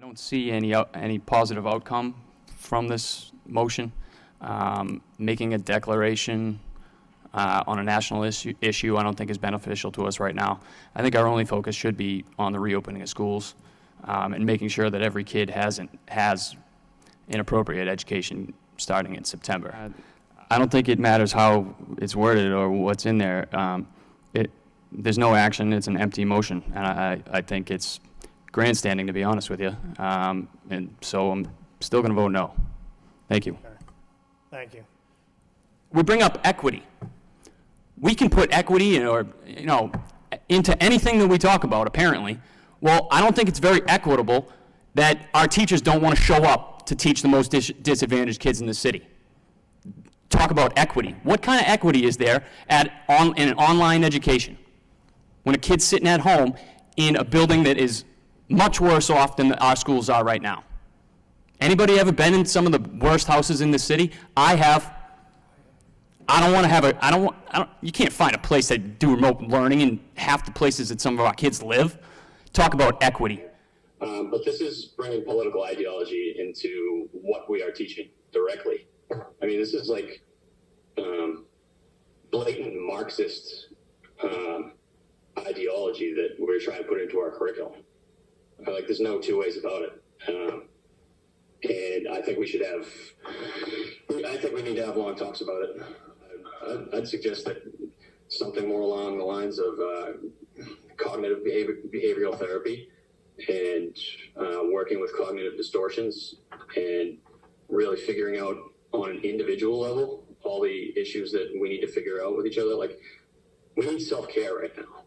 don't see any positive outcome from this motion. Making a declaration on a national issue I don't think is beneficial to us right now. I think our only focus should be on the reopening of schools and making sure that every kid has an appropriate education starting in September. I don't think it matters how it's worded or what's in there. There's no action. It's an empty motion, and I think it's grandstanding, to be honest with you. And so I'm still going to vote no. Thank you. Okay. Thank you. We bring up equity. We can put equity into anything that we talk about, apparently. Well, I don't think it's very equitable that our teachers don't want to show up to teach the most disadvantaged kids in the city. Talk about equity. What kind of equity is there in an online education when a kid's sitting at home in a building that is much worse off than our schools are right now? Anybody ever been in some of the worst houses in the city? I have. I don't want to have you can't find a place that do remote learning in half the places that some of our kids live. Talk about equity. But this is bringing political ideology into what we are teaching directly. I mean, this is like blatant Marxist ideology that we're trying to put into our curriculum. Like, there's no two ways about it. And I think we need to have long talks about it. I'd suggest that something more along the lines of cognitive behavioral therapy and working with cognitive distortions and really figuring out on an individual level all the issues that we need to figure out with each other. Like, we need self-care right now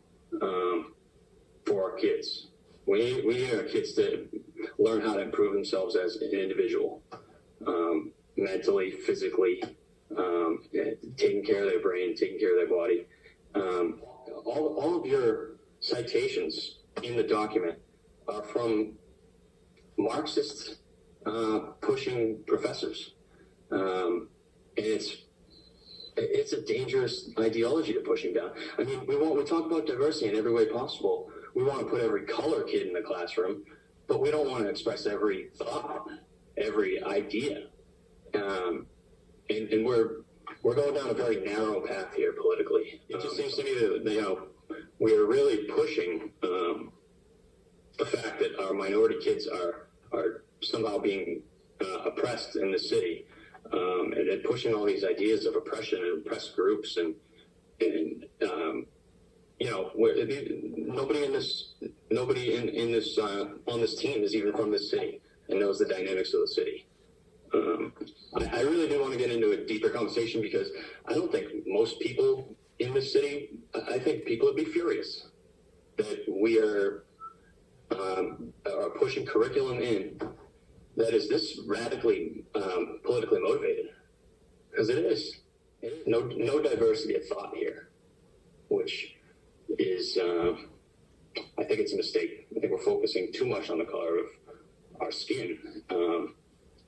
for our kids. We need our kids to learn how to improve themselves as an individual, mentally, physically, taking care of their brain, taking care of their body. All of your citations in the document are from Marxist pushing professors. And it's a dangerous ideology to pushing down. I mean, we talk about diversity in every way possible. We want to put every color kid in the classroom, but we don't want to express every thought, every idea. And we're going down a very narrow path here politically. It just seems to me that we're really pushing the fact that our minority kids are somehow being oppressed in the city, and pushing all these ideas of oppression and oppressed groups and nobody in this on this team is even from this city and knows the dynamics of the city. I really do want to get into a deeper conversation because I don't think most people in this city, I think people would be furious that we are pushing curriculum in that is this radically politically motivated, because it is. No diversity of thought here, which is, I think it's a mistake. I think we're focusing too much on the color of our skin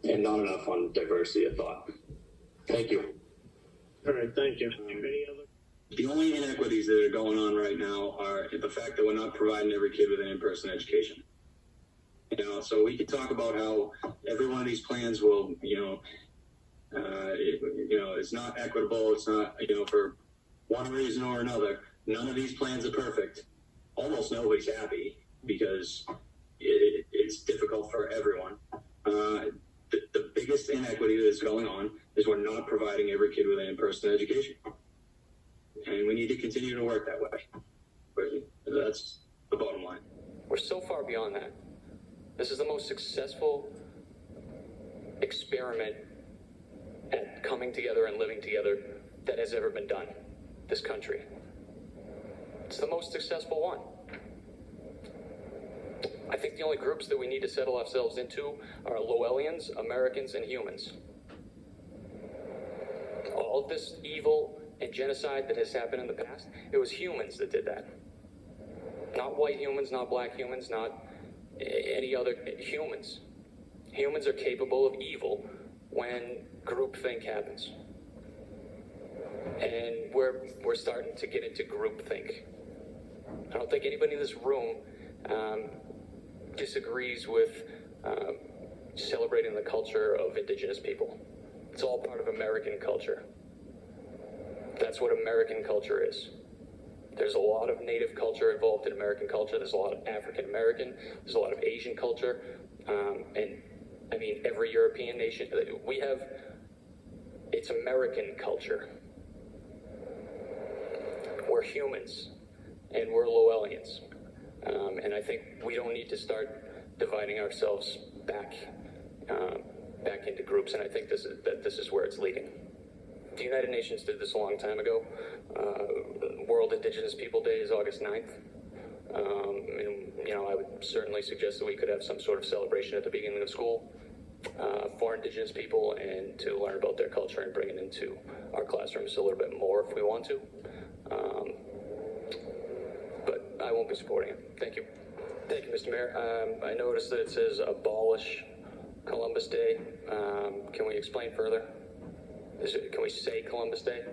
and not enough on diversity of thought. Thank you. All right, thank you. Any other? The only inequities that are going on right now are the fact that we're not providing every kid with an in-person education. So we could talk about how every one of these plans will, it's not equitable. It's not, for one reason or another. None of these plans are perfect. Almost nobody's happy because it's difficult for everyone. The biggest inequity that's going on is we're not providing every kid with an in-person education. And we need to continue to work that way. But that's the bottom line. We're so far beyond that. This is the most successful experiment at coming together and living together that has ever been done in this country. It's the most successful one. I think the only groups that we need to settle ourselves into are Lowellians, Americans, and humans. All of this evil and genocide that has happened in the past, it was humans that did that. Not white humans, not black humans, not any other humans. Humans are capable of evil when groupthink happens. And we're starting to get into groupthink. I don't think anybody in this room disagrees with celebrating the culture of indigenous people. It's all part of American culture. That's what American culture is. There's a lot of Native culture involved in American culture. There's a lot of African American. There's a lot of Asian culture. And I mean, every European nation, it's American culture. We're humans, and we're Lowellians. And I think we don't need to start dividing ourselves back into groups, and I think this is where it's leading. The United Nations did this a long time ago. World Indigenous People Day is August 9th. And, you know, I would certainly suggest that we could have some sort of celebration at the beginning of school for Indigenous people, and to learn about their culture and bring it into our classrooms a little bit more if we want to. But I won't be supporting it. Thank you. Thank you, Mr. Mayor. I noticed that it says abolish Columbus Day. Can we explain further? Can we say Columbus Day?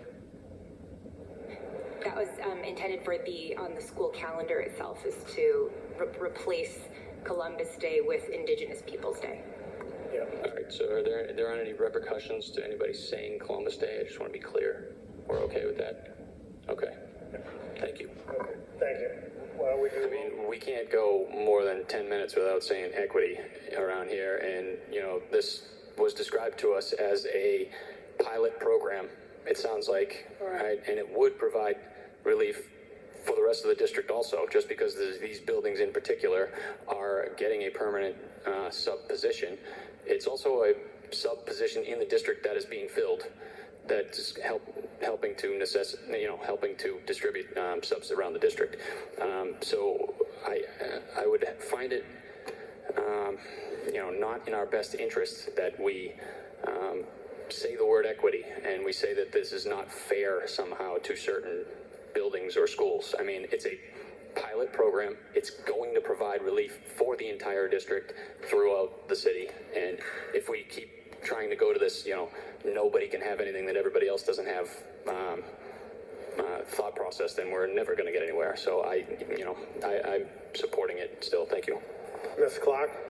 That was intended for on the school calendar itself, is to replace Columbus Day with Indigenous Peoples Day. Yeah. All right, so are there aren't any repercussions to anybody saying Columbus Day? I just want to be clear. We're okay with that? Okay. Thank you. Okay, thank you. Why don't we do? I mean, we can't go more than 10 minutes without saying equity around here. And, you know, this was described to us as a pilot program, it sounds like, right? And it would provide relief for the rest of the district also, just because these buildings in particular are getting a permanent sub position. It's also a sub position in the district that is being filled, that's helping to distribute subs around the district. So I would find it, not in our best interest that we say the word equity and we say that this is not fair somehow to certain buildings or schools. I mean, it's a pilot program. It's going to provide relief for the entire district throughout the city. And if we keep trying to go to this, nobody can have anything that everybody else doesn't have thought process, then we're never going to get anywhere. So I'm supporting it still. Thank you. Ms. Clark?